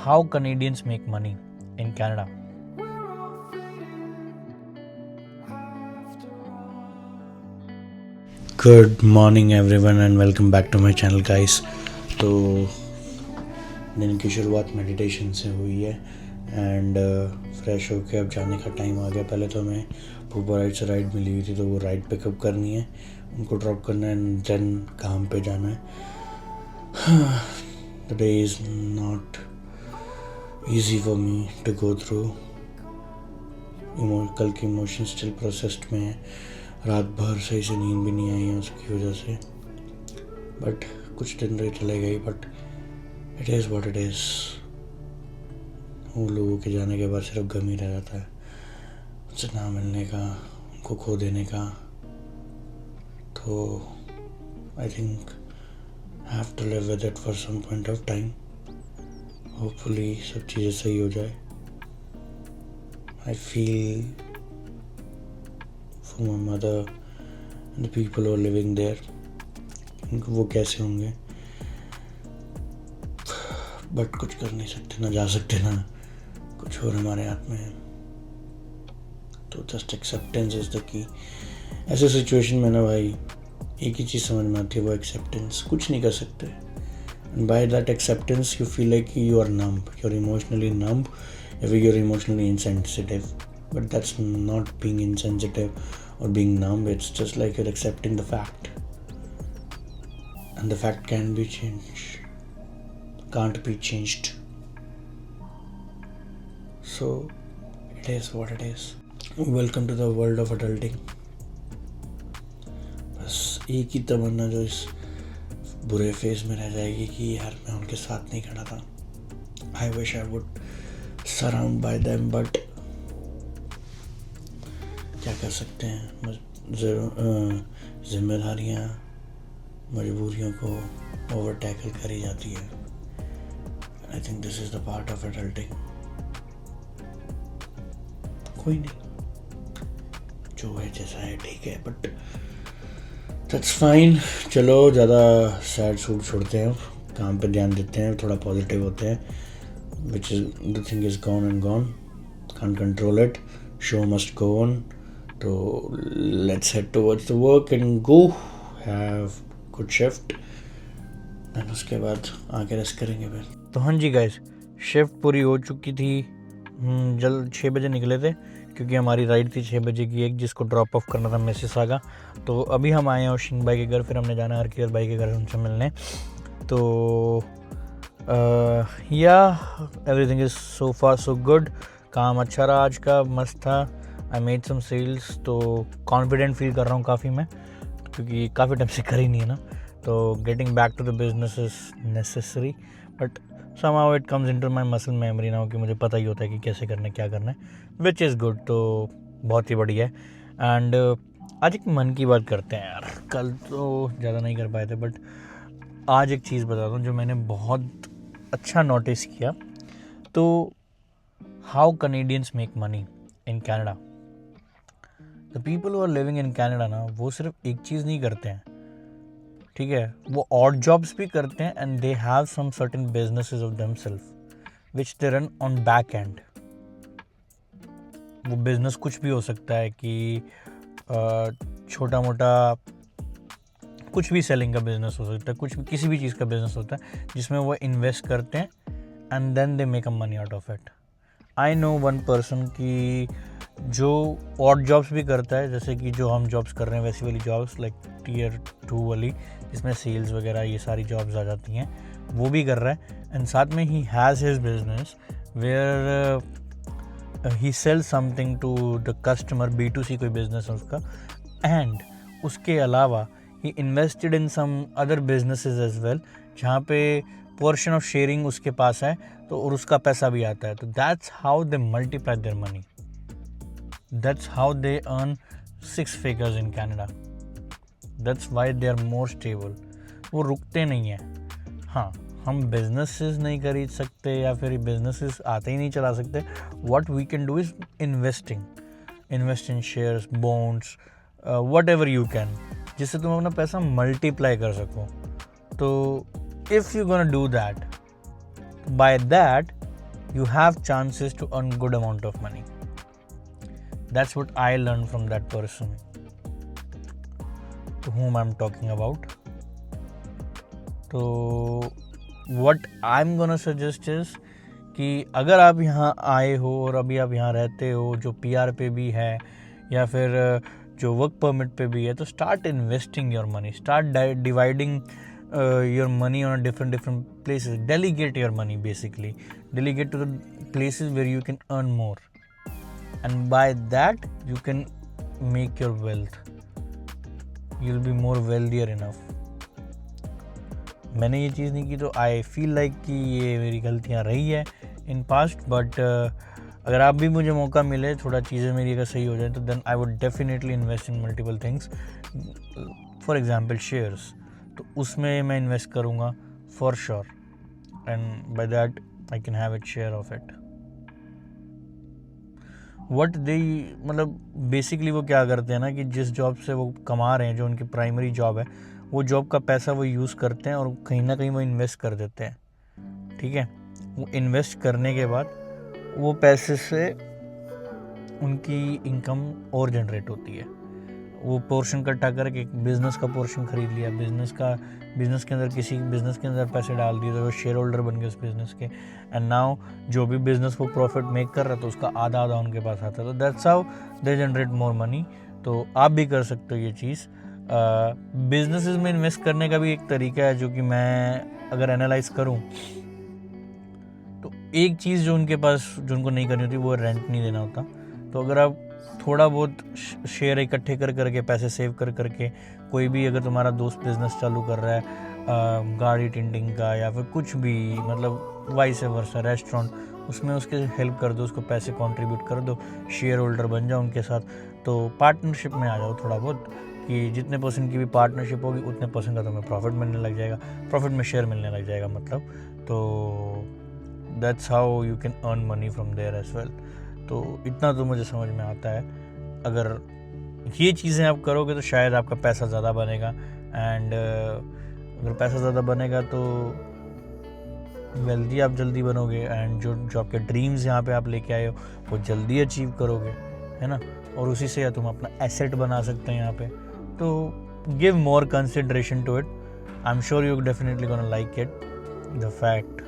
How Canadians make money in Canada. Good morning everyone and welcome back to my channel guys. तो दिन की शुरुआत meditation से हुई है एंड फ्रेश होके अब जाने का टाइम आ गया। पहले तो हमें भूपा राइड से राइड मिली हुई थी, तो वो राइड पिकअप करनी है, उनको ड्रॉप करना है एंड देन काम पे जाना है। The day is not easy for me to go through. कल की इमोशन स्टिल प्रोसेस्ड में है, रात भर सही से नींद भी नहीं आई है उसकी वजह से, बट कुछ दिन रही चले गई। But it is what it is. उन लोगों के जाने के बाद सिर्फ गम ही रह जाता है, उनसे ना मिलने का, उनको खो देने का। तो I think I have to live with it for some point of time. Hopefully सब चीज़ें सही हो जाए। I feel for my mother and the people who are living there, वो कैसे होंगे, बट कुछ कर नहीं सकते, ना जा सकते, ना कुछ और हमारे हाथ में है। तो just acceptance is the key. ऐसे सिचुएशन में ना भाई एक ही चीज़ समझ में आती है, वो एक्सेप्टेंस। कुछ नहीं कर सकते and by that acceptance you feel like you are numb, you are emotionally numb या फिर you are emotionally insensitive. But that's not being insensitive or being numb. It's just like you're accepting the fact, and the fact can be changed, can't be changed. So it is what it is. Welcome to the world of adulting. बस एक ही तमन्ना जो इस बुरे phase में रह जाएगी कि यार मैं उनके साथ नहीं खड़ा था। I wish I would surround by them, but क्या कर सकते हैं, जिम्मेदारियाँ मजबूरियों को ओवर टैकल करी जाती है। I think this is the part of adulting. कोई नहीं, जो है जैसा है ठीक है, बट दैट्स फाइन। चलो ज़्यादा सैड सूट छोड़ते हैं, काम पे ध्यान देते हैं, थोड़ा पॉजिटिव होते हैं। Which is the thing is gone and gone, can't control it, show must go on. तो let's head towards the work and go have good shift, and उसके बाद आके रेस्ट करेंगे फिर। तो हाँ जी गाइस, शिफ्ट पूरी हो चुकी थी। जल्द 6 बजे निकले थे क्योंकि हमारी राइड थी 6 बजे की एक, जिसको ड्रॉप ऑफ करना था मिसिसागा। तो अभी हम आए हैं ओशिंग भाई के घर, फिर हमने जाना हरकियर भाई के घर उनसे मिलने। तो या everything is so far so good. काम अच्छा रहा आज का, मस्त था। आई मेड सम सेल्स, तो कॉन्फिडेंट फील कर रहा हूँ काफ़ी मैं, क्योंकि काफ़ी टाइम से करी नहीं है ना। तो getting back to the business is necessary, but somehow it comes into my muscle memory now कि मुझे पता ही होता है कि कैसे करना है, क्या करना है, which is good। तो बहुत ही बढ़िया है। एंड आज एक मन की बात करते हैं यार। कल तो ज़्यादा नहीं कर पाए थे, बट आज एक चीज़ बताता हूँ जो मैंने बहुत अच्छा नोटिस किया। तो how Canadians make money in Canada. The people who are living in Canada ना, वो सिर्फ एक चीज़ नहीं करते हैं, ठीक है, वो ऑड जॉब्स भी करते हैं and they have some certain businesses of themselves which they run on back end. वो बिजनेस कुछ भी हो सकता है कि छोटा मोटा कुछ भी सेलिंग का बिजनेस हो सकता है, कुछ भी, किसी भी चीज़ का बिजनेस होता है जिसमें वो इन्वेस्ट करते हैं and then they make a money out of it. I know one person की जो ऑड जॉब्स भी करता है, जैसे कि जो हम जॉब्स कर रहे हैं वैसी वाली जॉब्स, लाइक टियर 2 वाली, जिसमें सेल्स वगैरह ये सारी जॉब्स आ जाती हैं, वो भी कर रहा है। एंड साथ में ही has his business where he sell something to the customer, B2C कोई बिजनेस है उसका। एंड उसके अलावा he invested in some other businesses as well, जहाँ पे पोर्शन ऑफ शेयरिंग उसके पास है, तो और उसका पैसा भी आता है। तो that's how they multiply their money, that's how they earn 6 figures in Canada. That's why they are more stable. वो रुकते नहीं हैं। हाँ, हम बिजनेसेस नहीं खरीद सकते या फिर बिजनेसेस आते ही नहीं चला सकते। What we can do is investing, invest in shares, bonds, whatever you can, जिससे तुम अपना पैसा मल्टीप्लाई कर सको। तो if you're gonna do that, by that you have chances to earn good amount of money. That's what I learned from that person to whom I'm talking about. तो what I'm gonna suggest is कि अगर आप यहाँ आए हो और अभी आप यहाँ रहते हो, जो PR पे भी है या फिर जो वर्क परमिट पे भी है, तो start investing your money, start dividing your money on different places. Delegate your money, basically delegate to the places where you can earn more, and by that you can make your wealth. You'll be more wealthier enough. मैंने ये चीज़ नहीं की तो I feel like कि ये मेरी गलतियाँ रही है इन पास्ट, बट अगर आप भी मुझे मौका मिले, थोड़ा चीज़ें मेरी अगर सही हो जाए, तो then I would definitely invest in multiple things. For example shares, तो उसमें मैं इन्वेस्ट करूँगा for sure, and by that I can have it share of it. What they, मतलब बेसिकली वो क्या करते हैं ना कि जिस जॉब से वो कमा रहे हैं, जो उनकी प्राइमरी जॉब है, वो जॉब का पैसा वो यूज़ करते हैं और कहीं ना कहीं वो इन्वेस्ट कर देते हैं. ठीक है, वो इन्वेस्ट करने के बाद वो पैसे से उनकी इनकम और जनरेट होती है. वो पोर्शन इकट्ठा करके एक बिज़नेस का पोर्शन खरीद लिया, बिज़नेस के अंदर किसी बिज़नेस के अंदर पैसे डाल दिए, तो वो शेयर होल्डर बन गए उस बिज़नेस के. एंड नाउ जो भी बिज़नेस वो प्रॉफिट मेक कर रहा था, उसका आधा उनके पास आता. तो that's how they generate more money. तो आप भी कर सकते हो ये चीज़. बिजनेसेस में इन्वेस्ट करने का भी एक तरीका है, जो कि मैं अगर एनालाइज करूं, तो एक चीज़ जो उनके पास, जो उनको नहीं करनी होती, वो रेंट नहीं देना होता. तो अगर आप थोड़ा बहुत शेयर इकट्ठे करके पैसे सेव करके, कोई भी अगर तुम्हारा दोस्त बिज़नेस चालू कर रहा है गाड़ी टिंटिंग का या फिर कुछ भी, मतलब वाइस वर्सा रेस्टोरेंट, उसमें उसके हेल्प कर दो, उसको पैसे कंट्रीब्यूट कर दो, शेयर होल्डर बन जाओ उनके साथ. तो पार्टनरशिप में आ जाओ थोड़ा बहुत, कि जितने परसेंट की भी पार्टनरशिप होगी उतने परसेंट का तुम्हें प्रॉफिट मिलने लग जाएगा, प्रॉफिट में शेयर मिलने लग जाएगा मतलब. तो that's how you can earn money from there as well. तो इतना तो मुझे समझ में आता है. अगर ये चीज़ें आप करोगे तो शायद आपका पैसा ज़्यादा बनेगा, एंड अगर पैसा ज़्यादा बनेगा तो वेल्दी आप जल्दी बनोगे, एंड जो आपके ड्रीम्स यहाँ पे आप लेके आए हो वो जल्दी अचीव करोगे, है ना. और उसी से या तुम अपना एसेट बना सकते हैं यहाँ पे. तो give more consideration to it. I am sure you definitely gonna like it. The fact